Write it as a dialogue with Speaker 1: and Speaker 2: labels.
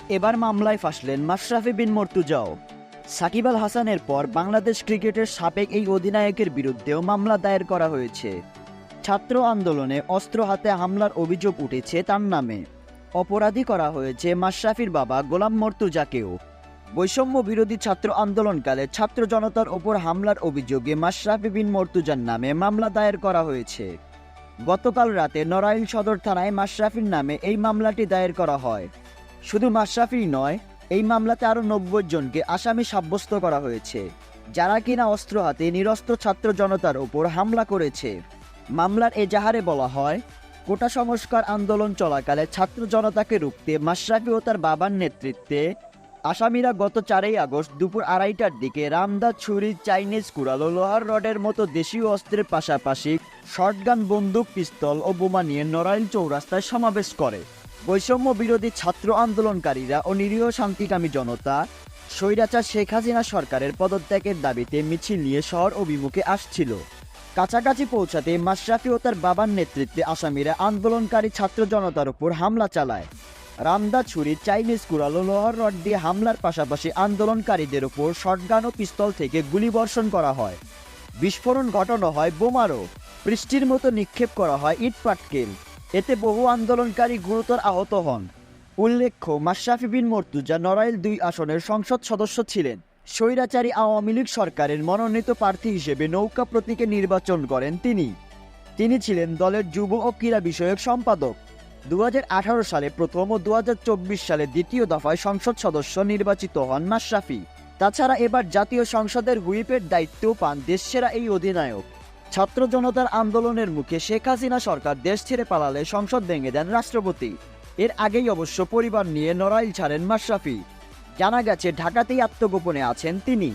Speaker 1: এবার মামলায় ফাঁসলেন মাশরাফি বিন মর্তুজাও। সাকিব আল হাসানের পর বাংলাদেশ ক্রিকেটের সাবেক এই অধিনায়কের বিরুদ্ধেও মামলা দায়ের করা হয়েছে। ছাত্র আন্দোলনে অস্ত্র হাতে হামলার অভিযোগ উঠেছে তার নামে। অপরাধী করা হয়েছে মাশরাফির বাবা গোলাম মর্তুজাকেও। বৈষম্য বিরোধী ছাত্র আন্দোলনকালে ছাত্র জনতার ওপর হামলার অভিযোগে মাশরাফি বিন মর্তুজার নামে মামলা দায়ের করা হয়েছে। গতকাল রাতে নড়াইল সদর থানায় মাশরাফির নামে এই মামলাটি দায়ের করা হয়। শুধু মাশরাফিই নয়, এই মামলাতে আরও ৯০ জনকে আসামি সাব্যস্ত করা হয়েছে, যারা কিনা অস্ত্র হাতে নিরস্ত্র ছাত্র জনতার ওপর হামলা করেছে। মামলার এজাহারে বলা হয়, কোটা সংস্কার আন্দোলন চলাকালে ছাত্র জনতাকে রুখতে মাশরাফি ও তার বাবার নেতৃত্বে আসামিরা গত ৪ই আগস্ট দুপুর ২:৩০টার দিকে রামদা, ছুরি, চাইনিজ কুড়াল ও লোহার রডের মতো দেশীয় অস্ত্রের পাশাপাশি শর্টগান, বন্দুক, পিস্তল ও বোমা নিয়ে নড়াইল চৌরাস্তায় সমাবেশ করে। বৈষম্য বিরোধী ছাত্র আন্দোলনকারীরা ও নিরীহ শান্তিকামী জনতা স্বৈরাচার শেখ হাসিনা সরকারের পদত্যাগের দাবিতে মিছিল নিয়ে শহর অভিমুখে আসছিল। কাছাকাছি পৌঁছাতে মাশরাফি ও তার বাবার নেতৃত্বে আসামিরা আন্দোলনকারী ছাত্র জনতার উপর হামলা চালায়। রামদা, ছুরি, চাইনিজ কুড়াল ও লোহার রড দিয়ে হামলার পাশাপাশি আন্দোলনকারীদের উপর শটগান ও পিস্তল থেকে গুলিবর্ষণ করা হয়। বিস্ফোরণ ঘটানো হয় বোমারও। বৃষ্টির মতো নিক্ষেপ করা হয় ইট পাটকেল। এতে বহু আন্দোলনকারী গুরুতর আহত হন। উল্লেখ্য, মাশরাফি বিন মর্তুজা নড়াইল ২ আসনের সংসদ সদস্য ছিলেন। স্বৈরাচারী আওয়ামী লীগ সরকারের মনোনীত প্রার্থী হিসেবে নৌকা প্রতীকে নির্বাচন করেন তিনি ছিলেন দলের যুব ও ক্রীড়া বিষয়ক সম্পাদক। ২০১৮ সালে প্রথম ও ২০২৪ সালে দ্বিতীয় দফায় সংসদ সদস্য নির্বাচিত হন মাশরাফি। তাছাড়া এবার জাতীয় সংসদের হুইপের দায়িত্বও পান দেশসেরা এই অধিনায়ক। ছাত্র জনতার আন্দোলনের মুখে শেখ হাসিনা সরকার দেশ ছেড়ে পালালে সংসদ ভেঙে দেন রাষ্ট্রপতি। এর আগেই অবশ্য পরিবার নিয়ে নড়াইল ছাড়েন মাশরাফি। জানা গেছে ঢাকাতেই আত্মগোপনে আছেন তিনি।